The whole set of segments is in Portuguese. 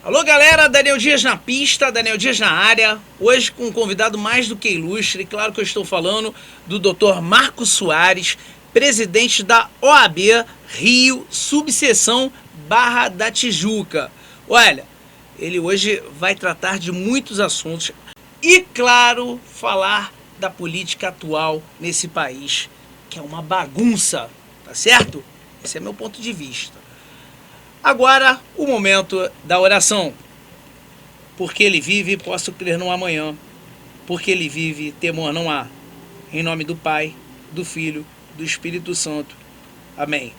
Alô galera, Daniel Dias na pista, Daniel Dias na área, hoje com um convidado mais do que ilustre. Claro que eu estou falando do Dr. Marcos Soares, presidente da OAB Rio, subseção Barra da Tijuca. Olha, ele hoje vai tratar de muitos assuntos e, claro, falar da política atual nesse país, que é uma bagunça, tá certo? Esse é meu ponto de vista. Agora, o momento da oração. Porque ele vive, posso crer no amanhã. Porque ele vive, temor não há. Em nome do Pai, do Filho, do Espírito Santo. Amém.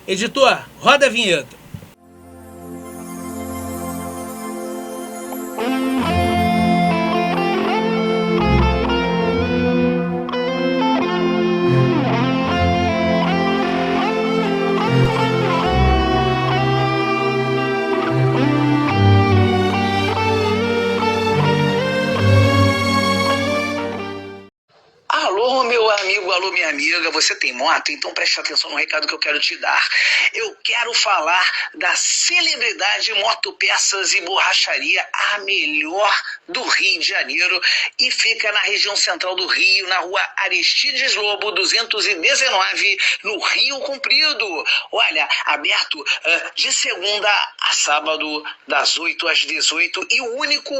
Editor, roda a vinheta. Alô, meu amigo, alô, minha amiga, você tem moto? Então preste atenção no recado que eu quero te dar. Eu quero falar da Celebridade Motopeças e Borracharia, a melhor do Rio de Janeiro, e fica na região central do Rio, na rua Aristides Lobo, 219, no Rio Comprido. Olha, aberto de segunda a sábado, das 8 às 18, e o único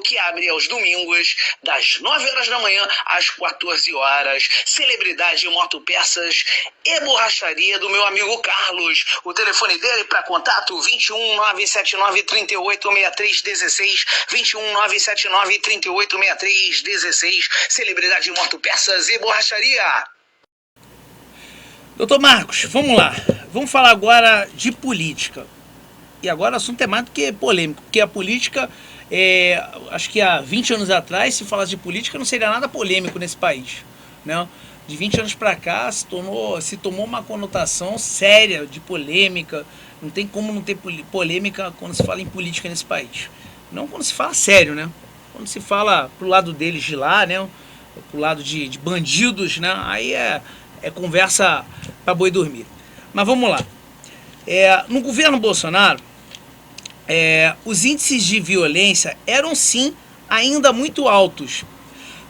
que abre aos domingos, das 9 horas da manhã às 14 horas. Celebridade Motopeças e Borracharia do meu amigo Carlos. O telefone dele para contato 21 979 38 63 16, 21 979 38 63 16. Celebridade Motopeças e Borracharia. Doutor Marcos, vamos lá. Vamos falar agora de política. E agora o assunto é mais do que polêmico, porque a política, acho que há 20 anos atrás, se falasse de política, não seria nada polêmico nesse país, né? De 20 anos para cá se tomou uma conotação séria de polêmica. Não tem como não ter polêmica quando se fala em política nesse país. Não quando se fala sério, né? Quando se fala pro lado deles de lá, né? Pro lado de bandidos, né? Aí é conversa para boi dormir. Mas vamos lá. No governo Bolsonaro, os índices de violência eram sim ainda muito altos,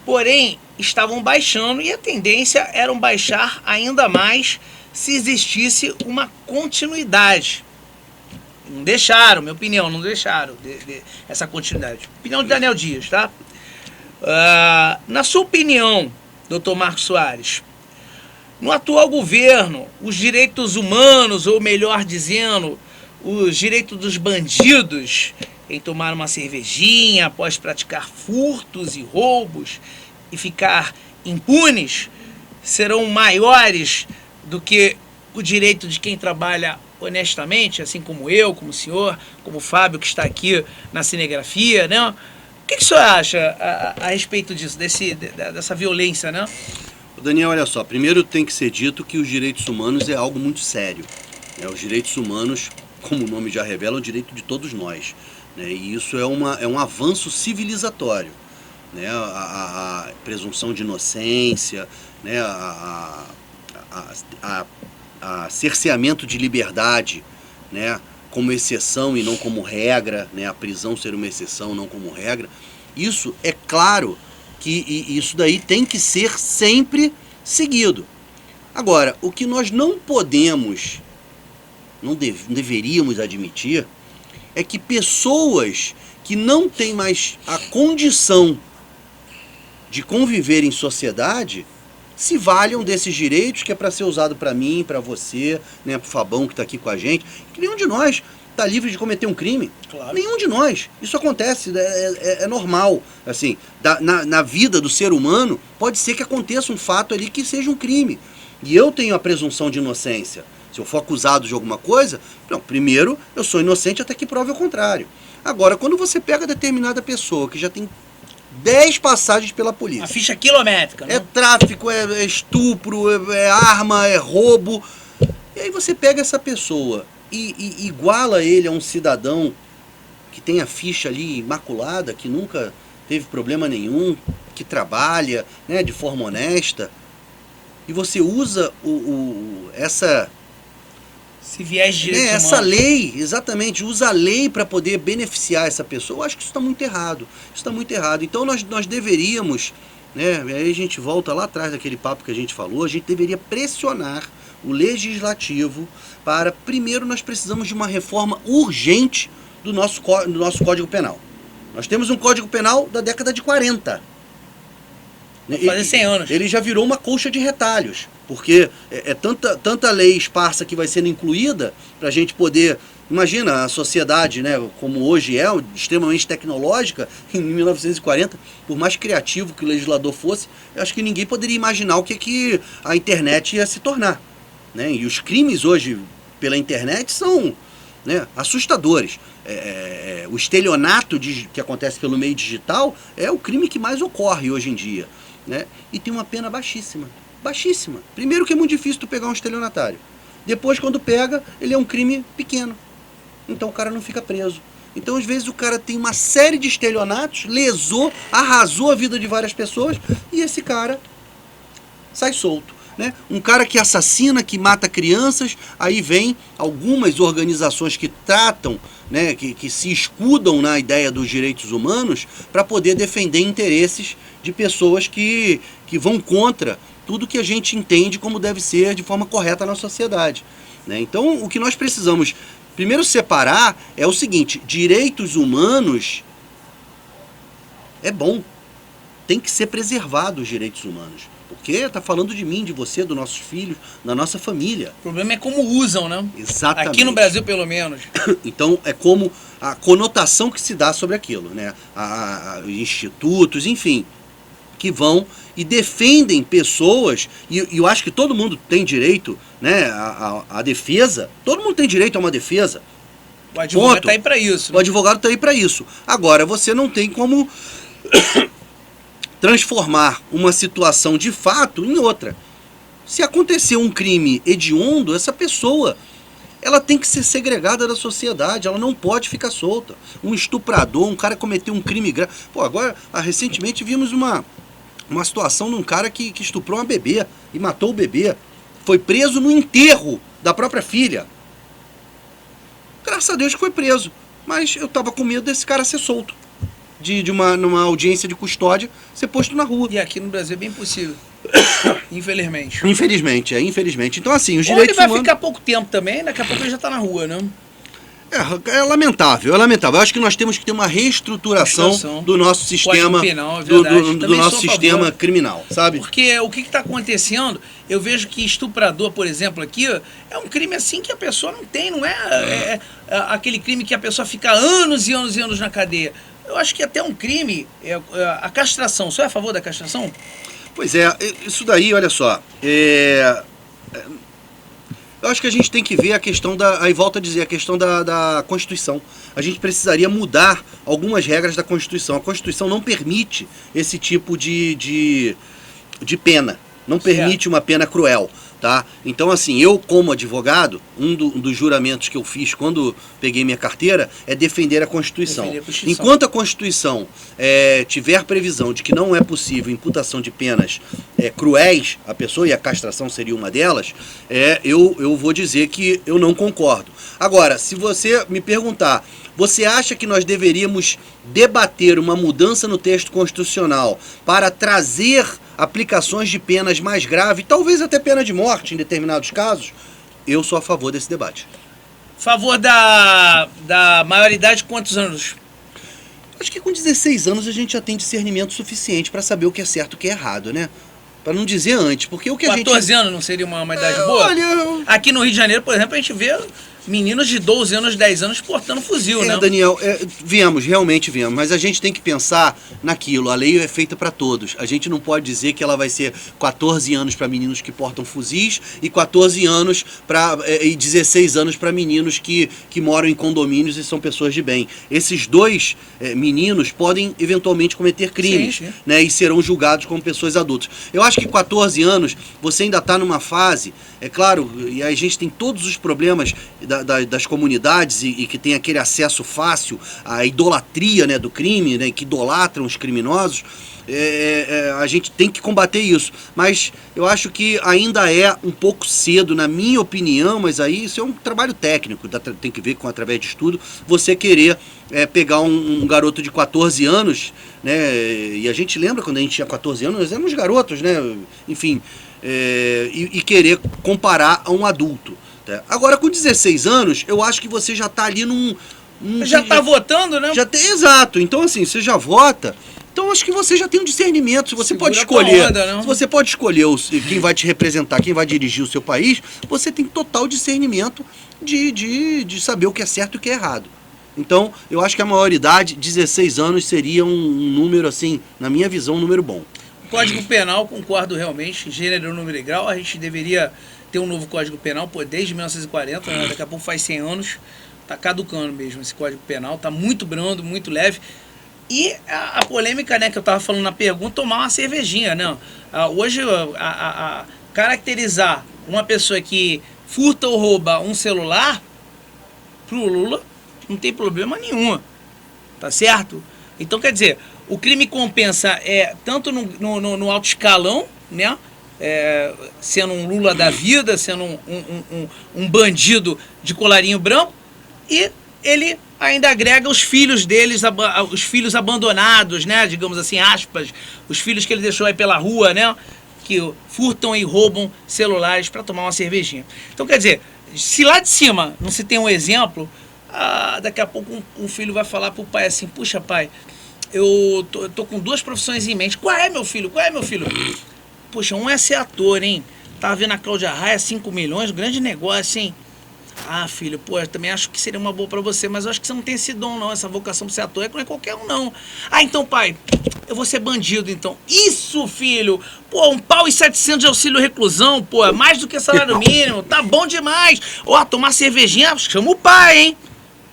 porém estavam baixando, e a tendência era baixar ainda mais se existisse uma continuidade. Não deixaram, minha opinião, não deixaram essa continuidade. Opinião de Daniel Dias, tá? Na sua opinião, doutor Marcos Soares, no atual governo, os direitos humanos, ou melhor dizendo, os direitos dos bandidos em tomar uma cervejinha após praticar furtos e roubos e ficar impunes, serão maiores do que o direito de quem trabalha honestamente, assim como eu, como o senhor, como o Fábio, que está aqui na cinegrafia, né? O que o senhor acha a respeito disso, dessa violência, né? Daniel, olha só, primeiro tem que ser dito que os direitos humanos é algo muito sério. Os direitos humanos, como o nome já revela, é o direito de todos nós, né? E isso é um avanço civilizatório, né? A presunção de inocência, né? A cerceamento de liberdade, né? Como exceção e não como regra, né? A prisão ser uma exceção, não como regra. Isso é claro que isso daí tem que ser sempre seguido. Agora, o que nós não podemos, não deveríamos admitir, é que pessoas que não têm mais a condição de conviver em sociedade se valham desses direitos que é para ser usado para mim, para você, né, para o Fabão que está aqui com a gente, que nenhum de nós está livre de cometer um crime. Claro. Nenhum de nós. Isso acontece, é normal. Assim, na vida do ser humano, pode ser que aconteça um fato ali que seja um crime. E eu tenho a presunção de inocência. Se eu for acusado de alguma coisa, não, primeiro, eu sou inocente até que prove o contrário. Agora, quando você pega determinada pessoa que já tem 10 passagens pela polícia... A ficha quilométrica, né? É tráfico, é estupro, é arma, é roubo. E aí você pega essa pessoa e iguala ele a um cidadão que tem a ficha ali imaculada, que nunca teve problema nenhum, que trabalha, né, de forma honesta, e você usa essa Se viés de direitos Essa humanos. lei, exatamente, usa a lei para poder beneficiar essa pessoa, eu acho que isso está muito errado. Isso está muito errado. Então nós deveríamos, né, aí a gente volta lá atrás daquele papo que a gente falou, a gente deveria pressionar o legislativo para, primeiro, nós precisamos de uma reforma urgente do nosso Código Penal. Nós temos um Código Penal da década de 40. Vai fazer 100 anos. Ele já virou uma colcha de retalhos, porque é tanta lei esparsa que vai sendo incluída para a gente poder... Imagina a sociedade, né, como hoje é, extremamente tecnológica, em 1940, por mais criativo que o legislador fosse, eu acho que ninguém poderia imaginar o que a internet ia se tornar. Né? E os crimes hoje pela internet são, né, assustadores. O estelionato que acontece pelo meio digital é o crime que mais ocorre hoje em dia. Né? E tem uma pena baixíssima. Baixíssima. Primeiro que é muito difícil tu pegar um estelionatário. Depois, quando pega, ele é um crime pequeno. Então o cara não fica preso. Então, às vezes, o cara tem uma série de estelionatos, lesou, arrasou a vida de várias pessoas, e esse cara sai solto. Né? Um cara que assassina, que mata crianças, aí vem algumas organizações que tratam, né, que se escudam na ideia dos direitos humanos para poder defender interesses de pessoas que vão contra tudo que a gente entende como deve ser de forma correta na sociedade. Né? Então, o que nós precisamos primeiro separar é o seguinte: direitos humanos é bom, tem que ser preservado os direitos humanos. Porque está falando de mim, de você, dos nossos filhos, da nossa família. O problema é como usam, né? Exatamente. Aqui no Brasil, pelo menos. Então, é como a conotação que se dá sobre aquilo, né? Institutos, enfim, que vão e defendem pessoas, e eu acho que todo mundo tem direito, né, à defesa, todo mundo tem direito a uma defesa. O advogado está aí para isso. Né? O advogado está aí para isso. Agora, você não tem como transformar uma situação de fato em outra. Se acontecer um crime hediondo, essa pessoa, ela tem que ser segregada da sociedade, ela não pode ficar solta. Um estuprador, um cara cometeu um crime grave. Pô, agora, recentemente vimos uma situação de um cara que estuprou uma bebê e matou o bebê. Foi preso no enterro da própria filha. Graças a Deus que foi preso. Mas eu tava com medo desse cara ser solto. Numa audiência de custódia, ser posto na rua. E aqui no Brasil é bem possível. Infelizmente. Infelizmente. Então, assim, os Ou direitos ele vai humanos... ficar pouco tempo também, daqui a pouco ele já tá na rua, né? É lamentável. Eu acho que nós temos que ter uma reestruturação do nosso sistema, penal, é do Também nosso sou a sistema favor. criminal, sabe? Porque o que está acontecendo, eu vejo que estuprador, por exemplo, aqui, é um crime assim que a pessoa não tem, não é aquele crime que a pessoa fica anos e anos e anos na cadeia. Eu acho que até um crime, a castração. O senhor é a favor da castração? Pois é, isso daí, olha só, eu acho que a gente tem que ver a questão aí volto a dizer, a questão da Constituição. A gente precisaria mudar algumas regras da Constituição. A Constituição não permite esse tipo de pena, não permite uma pena cruel. Tá? Então, assim, eu como advogado, um dos juramentos que eu fiz quando peguei minha carteira é defender a Constituição. Enquanto a Constituição tiver previsão de que não é possível imputação de penas cruéis à pessoa, e a castração seria uma delas, eu vou dizer que eu não concordo. Agora, se você me perguntar, você acha que nós deveríamos debater uma mudança no texto constitucional para trazer aplicações de penas mais graves, talvez até pena de morte em determinados casos? Eu sou a favor desse debate. Favor da maioridade, quantos anos? Acho que com 16 anos a gente já tem discernimento suficiente para saber o que é certo e o que é errado, né? Para não dizer antes, porque o que 14 anos não seria uma idade boa? Olha... Aqui no Rio de Janeiro, por exemplo, a gente vê meninos de 12 anos, 10 anos portando fuzil, né? Daniel, realmente viemos, mas a gente tem que pensar naquilo, a lei é feita para todos. A gente não pode dizer que ela vai ser 14 anos para meninos que portam fuzis e 14 anos e 16 anos para meninos que moram em condomínios e são pessoas de bem. Esses dois meninos podem eventualmente cometer crimes, sim. Né, e serão julgados como pessoas adultas. Eu acho que 14 anos você ainda está numa fase, é claro, e a gente tem todos os problemas das comunidades e que tem aquele acesso fácil à idolatria, né, do crime, né, que idolatram os criminosos, a gente tem que combater isso. Mas eu acho que ainda é um pouco cedo, na minha opinião, mas aí isso é um trabalho técnico, tem que ver com, através de estudo, você querer pegar um garoto de 14 anos, né, e a gente lembra quando a gente tinha 14 anos, nós éramos garotos, né, enfim, e querer comparar a um adulto. Tá? Agora, com 16 anos, eu acho que você já está ali já está votando, né? Exato. Então, assim, você já vota. Então, acho que você já tem um discernimento. Se você pode escolher, se você pode escolher quem vai te representar, quem vai dirigir o seu país, você tem total discernimento de saber o que é certo e o que é errado. Então, eu acho que a maioridade, 16 anos, seria um número, assim, na minha visão, um número bom. Código Penal, concordo realmente, gênero, número e grau, a gente deveria ter um novo Código Penal, pô, desde 1940, né? Daqui a pouco faz 100 anos, tá caducando mesmo esse Código Penal, tá muito brando, muito leve. E a polêmica, né, que eu tava falando na pergunta, tomar uma cervejinha, né? Hoje, caracterizar uma pessoa que furta ou rouba um celular, pro Lula, não tem problema nenhum, tá certo? Então, quer dizer, o crime compensa tanto no alto escalão, né? Sendo um Lula da vida, sendo um bandido de colarinho branco, e ele ainda agrega os filhos deles, os filhos abandonados, né? Digamos assim, aspas, os filhos que ele deixou aí pela rua, né? Que furtam e roubam celulares para tomar uma cervejinha. Então, quer dizer, se lá de cima não se tem um exemplo, daqui a pouco um filho vai falar pro pai assim: puxa, pai, eu tô com duas profissões em mente. Qual é, meu filho? Qual é, meu filho? Poxa, um é ser ator, hein? Tava vendo a Cláudia Raia, 5 milhões, grande negócio, hein? Ah, filho, pô, eu também acho que seria uma boa pra você, mas eu acho que você não tem esse dom, não. Essa vocação pra ser ator não é qualquer um, não. Ah, então, pai, eu vou ser bandido, então. Isso, filho! Pô, 1.700 de auxílio reclusão, pô, é mais do que salário mínimo. Tá bom demais. Ó, tomar cervejinha, chama o pai, hein?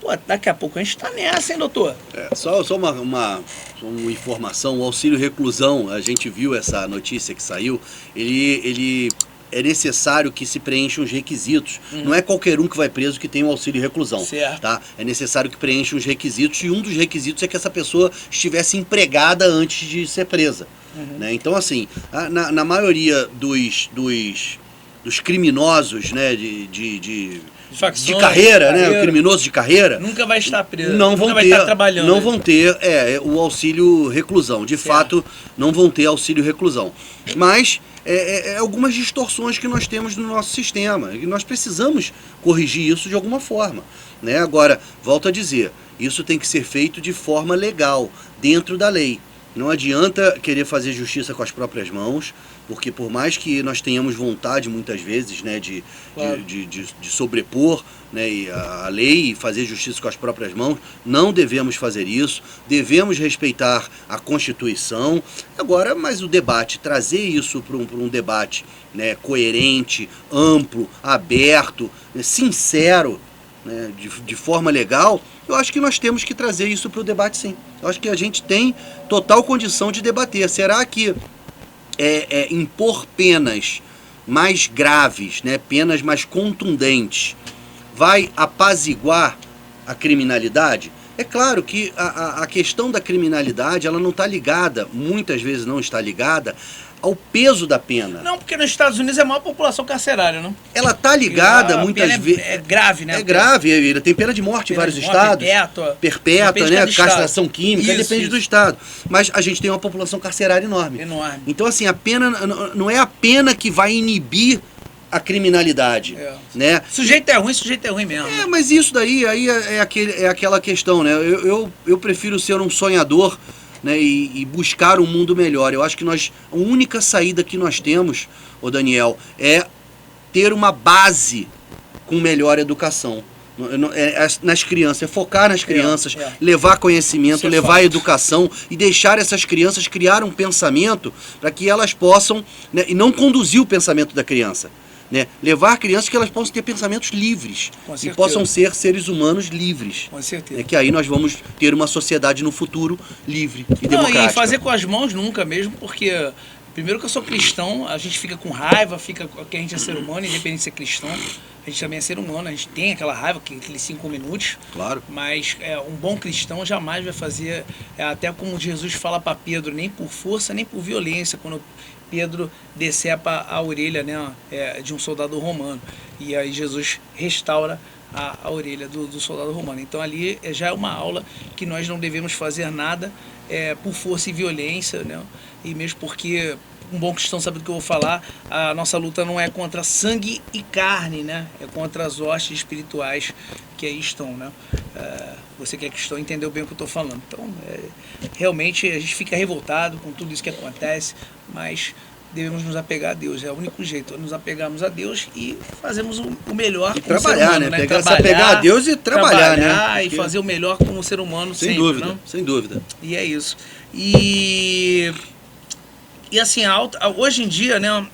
Pô, daqui a pouco a gente tá nessa, hein, doutor? Só uma informação, o auxílio reclusão, a gente viu essa notícia que saiu, ele é necessário que se preencham os requisitos. Não é qualquer um que vai preso que tem o auxílio reclusão. Certo. Tá? É necessário que preencham os requisitos, e um dos requisitos é que essa pessoa estivesse empregada antes de ser presa. Né? Então, assim, na maioria dos criminosos, né, de carreira, né, o criminoso de carreira, nunca vai estar preso, nunca vai estar trabalhando. Não vão ter o auxílio reclusão. De fato, não vão ter auxílio reclusão. Mas algumas distorções que nós temos no nosso sistema, e nós precisamos corrigir isso de alguma forma. Né? Agora, volto a dizer, isso tem que ser feito de forma legal, dentro da lei. Não adianta querer fazer justiça com as próprias mãos, porque por mais que nós tenhamos vontade, muitas vezes, né, de sobrepor, né, a lei e fazer justiça com as próprias mãos, não devemos fazer isso, devemos respeitar a Constituição. Agora, mas o debate, trazer isso para um debate, né, coerente, amplo, aberto, né, sincero, né, de forma legal, eu acho que nós temos que trazer isso para o debate, sim. Eu acho que a gente tem total condição de debater. Será que impor penas mais graves, né, penas mais contundentes, vai apaziguar a criminalidade? É claro que a questão da criminalidade, ela não está ligada, muitas vezes não está ligada, ao peso da pena. Não, porque nos Estados Unidos é a maior população carcerária, não? Ela está ligada muitas vezes. É grave, né? É grave, tem pena de morte em vários estados. Perpétua, né? Castração química, depende do estado. Mas a gente tem uma população carcerária enorme. Então, assim, a pena não é a pena que vai inibir a criminalidade, né? Sujeito é ruim mesmo. Mas isso daí é aquela questão, né? Eu prefiro ser um sonhador, né, e buscar um mundo melhor. Eu acho que a única saída que nós temos, ô Daniel, é ter uma base com melhor educação. Nas crianças, focar nas crianças, levar conhecimento, levar educação e deixar essas crianças criar um pensamento para que elas possam, né, e não conduzir o pensamento da criança. Né? Levar crianças que elas possam ter pensamentos livres e possam ser seres humanos livres. Com certeza. É que aí nós vamos ter uma sociedade no futuro livre e democrática. E fazer com as mãos nunca mesmo, porque Primeiro que eu sou cristão, a gente fica com raiva, fica que a gente é ser humano, independente de ser cristão. A gente também é ser humano, a gente tem aquela raiva, aqueles 5 minutos. Claro. Mas um bom cristão jamais vai fazer, até como Jesus fala para Pedro, nem por força, nem por violência, quando Pedro decepa a orelha, né, de um soldado romano. E aí Jesus restaura a orelha do soldado romano. Então ali já é uma aula que nós não devemos fazer nada por força e violência, né? E mesmo porque um bom cristão sabe do que eu vou falar, a nossa luta não é contra sangue e carne, né? É contra as hostes espirituais que aí estão, né? Você que é cristão entendeu bem o que eu estou falando. Então, realmente a gente fica revoltado com tudo isso que acontece, mas devemos nos apegar a Deus. É o único jeito, nos apegarmos a Deus e fazermos o melhor E como trabalhar, ser humano, né? né? Se apegar a Deus e trabalhar, né? E fazer o melhor como ser humano Sem sempre, dúvida, né? sem dúvida. E é isso. E assim, hoje em dia, né,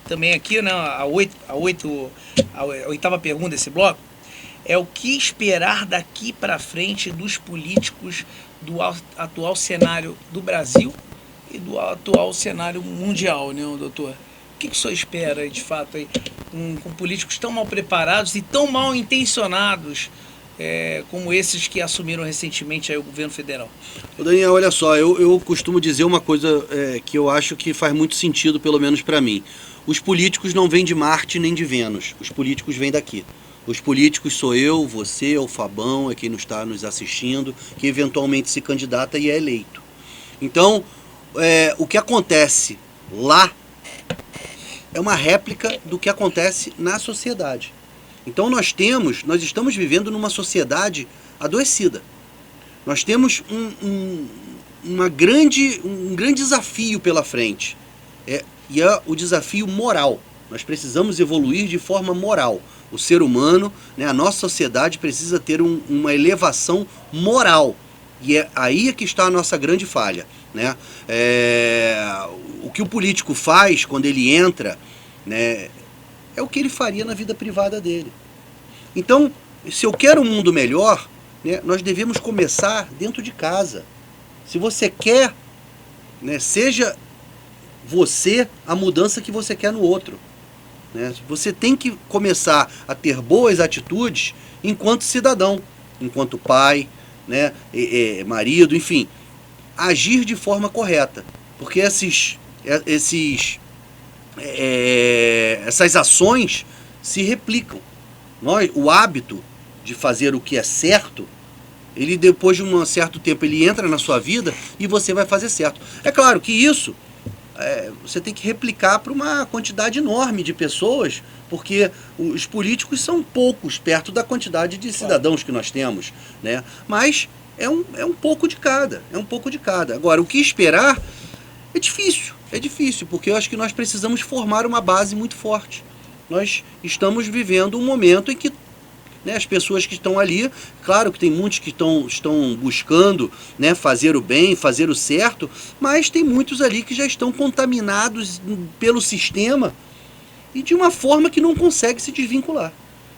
também aqui, né, a oitava pergunta desse bloco, é o que esperar daqui para frente dos políticos do atual cenário do Brasil e do atual cenário mundial, né, doutor? O que o senhor espera, de fato, aí, com políticos tão mal preparados e tão mal intencionados como esses que assumiram recentemente aí o governo federal? Ô Daniel, olha só, eu costumo dizer uma coisa que eu acho que faz muito sentido, pelo menos para mim. Os políticos não vêm de Marte nem de Vênus, os políticos vêm daqui. Os políticos sou eu, você, o Fabão, é quem está nos assistindo, que eventualmente se candidata e é eleito. Então, o que acontece lá é uma réplica do que acontece na sociedade. Então nós estamos vivendo numa sociedade adoecida. Nós temos um grande desafio pela frente. E é o desafio moral. Nós precisamos evoluir de forma moral. O ser humano, né, a nossa sociedade precisa ter uma elevação moral. E é aí que está a nossa grande falha, né? O que o político faz quando ele entra, né, é o que ele faria na vida privada dele. Então, se eu quero um mundo melhor, né, nós devemos começar dentro de casa. Se você quer, né, seja você a mudança que você quer no outro, né? Você tem que começar a ter boas atitudes enquanto cidadão, enquanto pai, né, marido, enfim. Agir de forma correta. Porque essas ações se replicam. O hábito de fazer o que é certo, ele depois de um certo tempo ele entra na sua vida e você vai fazer certo. É claro que isso você tem que replicar para uma quantidade enorme de pessoas, porque os políticos são poucos perto da quantidade de cidadãos que nós temos, né? Mas é um pouco de cada, Agora, o que esperar é difícil, porque eu acho que nós precisamos formar uma base muito forte. Nós estamos vivendo um momento em que, né, as pessoas que estão ali, claro que tem muitos que estão buscando, né, fazer o bem, fazer o certo, mas tem muitos ali que já estão contaminados pelo sistema e de uma forma que não consegue se desvincular.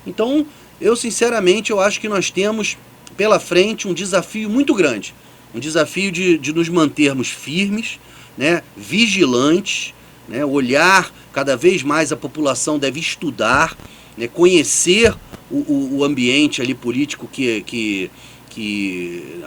Então, eu sinceramente, eu acho que nós temos pela frente um desafio muito grande, um desafio de nos mantermos firmes, né, vigilantes, né, olhar cada vez mais, a população deve estudar, né, conhecer o ambiente ali político que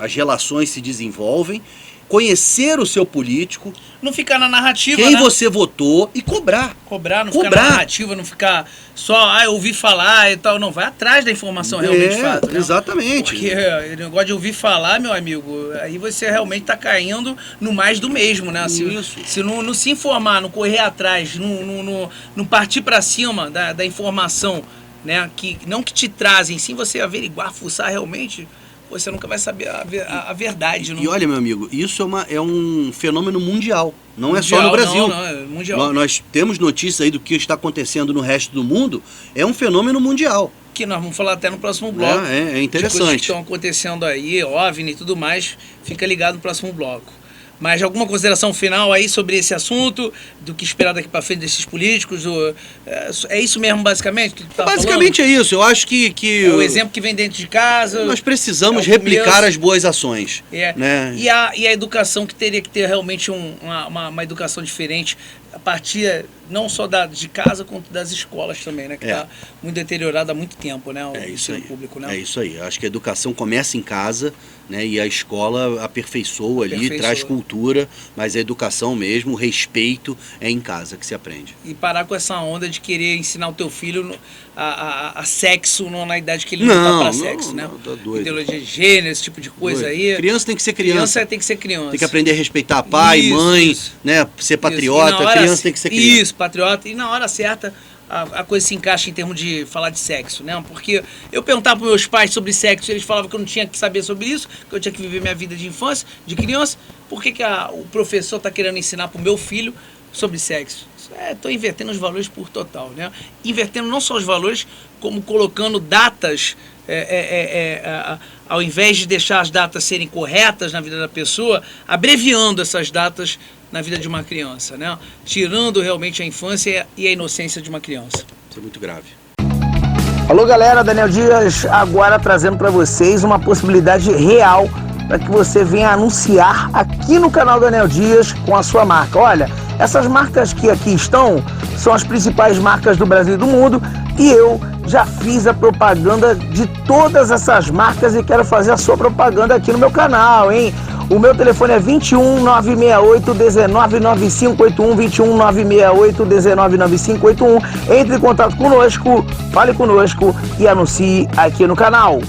as relações se desenvolvem, conhecer o seu político, não ficar na narrativa, quem né? você votou e cobrar, ficar na narrativa, não ficar só, eu ouvi falar e tal, não, vai atrás da informação realmente de fato, né? Exatamente. Porque o negócio de ouvir falar, meu amigo, aí você realmente está caindo no mais do mesmo, né? Se não se informar, não correr atrás, não partir para cima da informação, né? Não que te trazem, sim você averiguar, fuçar realmente, você nunca vai saber a verdade. E olha, meu amigo, isso é um fenômeno mundial. Não é só no Brasil. Não, é mundial. Nós temos notícia aí do que está acontecendo no resto do mundo. É um fenômeno mundial. Que nós vamos falar até no próximo bloco. É interessante. De coisas que estão acontecendo aí, OVNI e tudo mais. Fica ligado no próximo bloco. Mas alguma consideração final aí sobre esse assunto, do que esperar daqui para frente desses políticos? É isso mesmo, basicamente? Que tu tá Basicamente falando? É isso. Eu acho que É o exemplo que vem dentro de casa. nós precisamos é replicar as boas ações. É. Né? E a educação, que teria que ter realmente uma educação diferente, a partir não só de casa, quanto das escolas também, né? Que está muito deteriorada há muito tempo, né? O ensino público, né? É isso aí. Acho que a educação começa em casa, né? E a escola aperfeiçoa ali, traz cultura, mas a educação mesmo, o respeito é em casa que se aprende. E parar com essa onda de querer ensinar o teu filho a sexo na idade que ele não tá para sexo, né? Tá doido. Ideologia de gênero, esse tipo de coisa aí. Criança tem que ser criança. Criança tem que ser criança. Tem que aprender a respeitar pai, mãe, né? Ser patriota. Criança tem que ser criança. Isso, patriota. E na hora certa a coisa se encaixa em termos de falar de sexo, né? Porque eu perguntava para meus pais sobre sexo, eles falavam que eu não tinha que saber sobre isso, que eu tinha que viver minha vida de infância, de criança. Por que o professor está querendo ensinar para o meu filho sobre sexo? Estou invertendo os valores por total, né? Invertendo não só os valores, como colocando datas, ao invés de deixar as datas serem corretas na vida da pessoa, abreviando essas datas na vida de uma criança, né? Tirando realmente a infância e a inocência de uma criança. Isso é muito grave. Alô galera, Daniel Dias agora trazendo para vocês uma possibilidade real para que você venha anunciar aqui no canal Daniel Dias com a sua marca. Olha, essas marcas que aqui estão são as principais marcas do Brasil e do mundo e eu já fiz a propaganda de todas essas marcas e quero fazer a sua propaganda aqui no meu canal, hein? O meu telefone é 21 968 19 9581, 21 968 19 9581. Entre em contato conosco, fale conosco e anuncie aqui no canal.